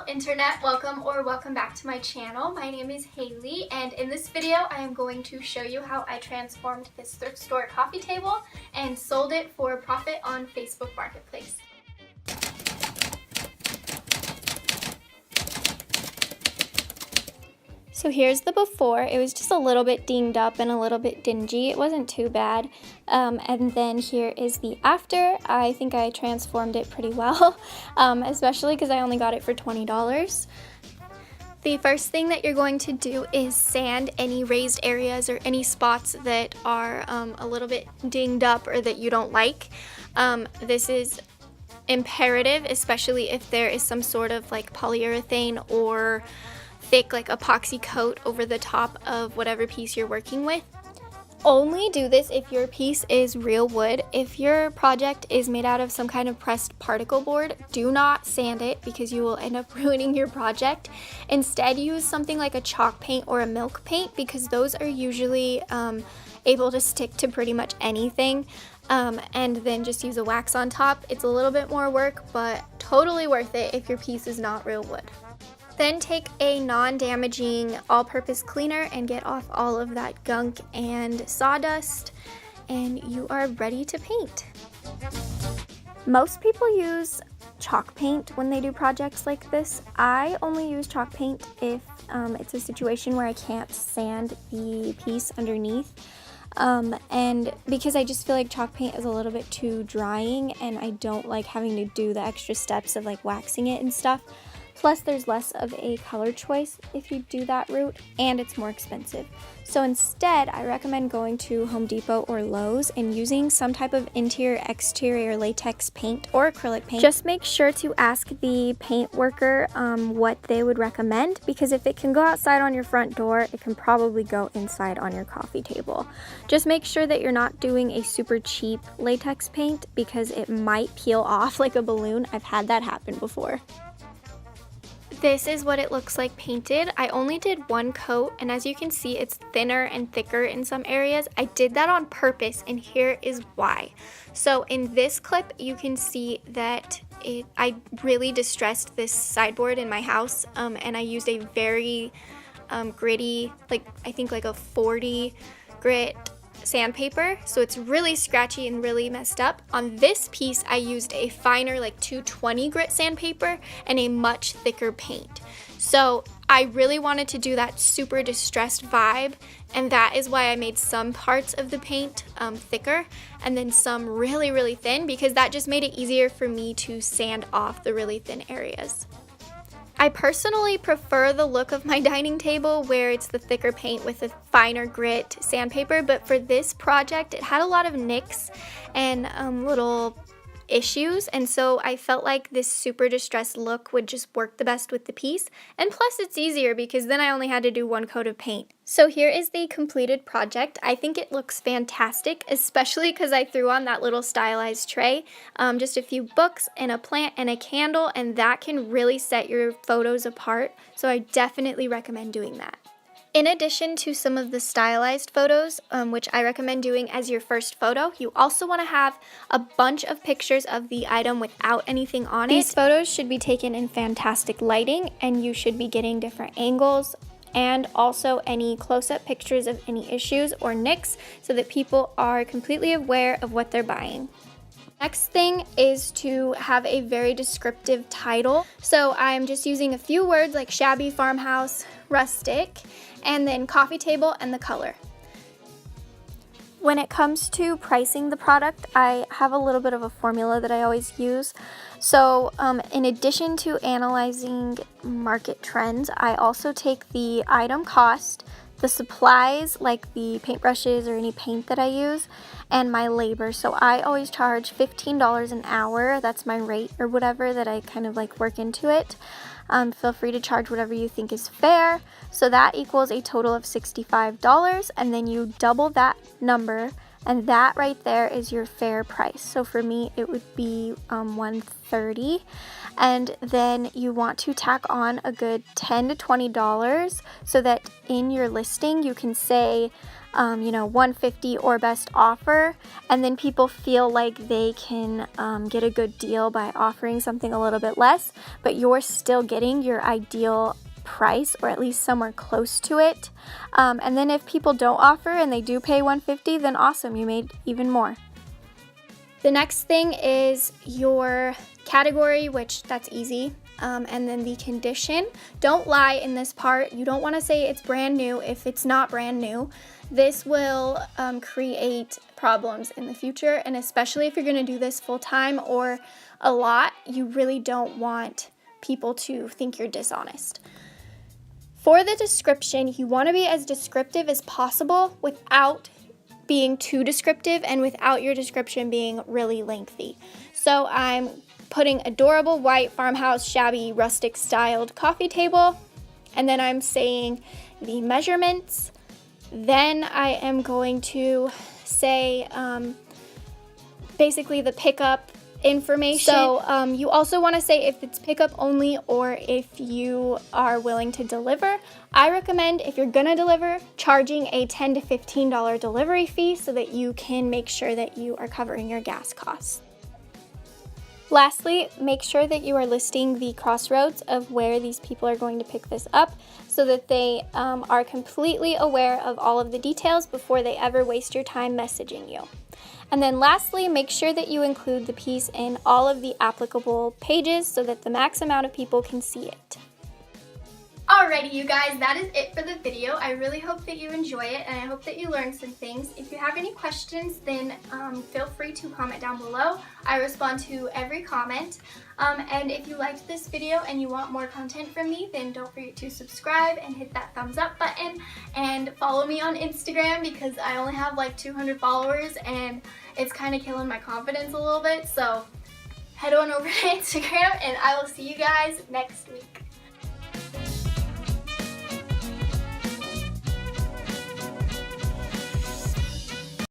internet, welcome or welcome back to my channel. My name is Haylie, and in this video I am going to show you how I transformed this thrift store coffee table and sold it for a profit on Facebook Marketplace. So here's the before. It was just a little bit dinged up and a little bit dingy. It wasn't too bad. And then here is the after. I think I transformed it pretty well, especially because I only got it for $20. The first thing that you're going to do is sand any raised areas or any spots that are a little bit dinged up or that you don't like. This is imperative, especially if there is some sort of like polyurethane or thick like epoxy coat over the top of whatever piece you're working with. Only do this if your piece is real wood. If your project is made out of some kind of pressed particle board, do not sand it because you will end up ruining your project. Instead, use something like a chalk paint or a milk paint because those are usually able to stick to pretty much anything. And then just use a wax on top. It's a little bit more work, but totally worth it if your piece is not real wood. Then take a non-damaging all-purpose cleaner and get off all of that gunk and sawdust, and you are ready to paint. Most people use chalk paint when they do projects like this. I only use chalk paint if it's a situation where I can't sand the piece underneath. And because I just feel like chalk paint is a little bit too drying and I don't like having to do the extra steps of like waxing it and stuff. Plus, there's less of a color choice if you do that route, and it's more expensive. So instead, I recommend going to Home Depot or Lowe's and using some type of interior-exterior latex paint or acrylic paint. Just make sure to ask the paint worker what they would recommend, because if it can go outside on your front door, it can probably go inside on your coffee table. Just make sure that you're not doing a super cheap latex paint because it might peel off like a balloon. I've had that happen before. This is what it looks like painted. I only did one coat, and as you can see, it's thinner and thicker in some areas. I did that on purpose, and here is why. So in this clip, you can see that I really distressed this sideboard in my house, and I used a very gritty, I think like a 40 grit sandpaper, so it's really scratchy and really messed up. On this piece, I used a finer like 220 grit sandpaper and a much thicker paint. So I really wanted to do that super distressed vibe, and that is why I made some parts of the paint thicker and then some really, really thin, because that just made it easier for me to sand off the really thin areas. I personally prefer the look of my dining table where it's the thicker paint with a finer grit sandpaper, but for this project it had a lot of nicks and little issues, and so I felt like this super distressed look would just work the best with the piece, and plus it's easier because then I only had to do one coat of paint. So here is the completed project. I think it looks fantastic, especially because I threw on that little stylized tray, just a few books and a plant and a candle, and that can really set your photos apart, so I definitely recommend doing that. In addition to some of the stylized photos, which I recommend doing as your first photo, you also want to have a bunch of pictures of the item without anything on it. These photos should be taken in fantastic lighting, and you should be getting different angles, and also any close-up pictures of any issues or nicks so that people are completely aware of what they're buying. Next thing is to have a very descriptive title. So I'm just using a few words like shabby, farmhouse, rustic, and then coffee table and the color. When it comes to pricing the product, I have a little bit of a formula that I always use. So in addition to analyzing market trends, I also take the item cost, the supplies like the paintbrushes or any paint that I use, and my labor. So I always charge $15 an hour. That's my rate or whatever that I kind of like work into it. Feel free to charge whatever you think is fair. So that equals a total of $65, and then you double that number and that right there is your fair price. So for me, it would be $130, and then you want to tack on a good $10 to $20 so that in your listing you can say $150 or best offer, and then people feel like they can get a good deal by offering something a little bit less, but you're still getting your ideal price, or at least somewhere close to it. And then if people don't offer and they do pay $150, then awesome, you made even more. The next thing is your category, which that's easy. And then the condition. Don't lie in this part. You don't want to say it's brand new if it's not brand new. This will create problems in the future, and especially if you're going to do this full time or a lot, you really don't want people to think you're dishonest. For the description, you want to be as descriptive as possible without being too descriptive and without your description being really lengthy. So I'm putting adorable white farmhouse shabby rustic styled coffee table, and then I'm saying the measurements. Then I am going to say basically the pickup information. So you also want to say if it's pickup only or if you are willing to deliver. I recommend, if you're gonna deliver, charging a $10 to $15 delivery fee so that you can make sure that you are covering your gas costs. Lastly, make sure that you are listing the crossroads of where these people are going to pick this up so that they are completely aware of all of the details before they ever waste your time messaging you. And then lastly, make sure that you include the piece in all of the applicable pages so that the max amount of people can see it. Alrighty, you guys, that is it for the video. I really hope that you enjoy it, and I hope that you learned some things. If you have any questions, then feel free to comment down below. I respond to every comment. And if you liked this video and you want more content from me, then don't forget to subscribe and hit that thumbs up button, and follow me on Instagram because I only have like 200 followers and it's kind of killing my confidence a little bit. So head on over to Instagram, and I will see you guys next week.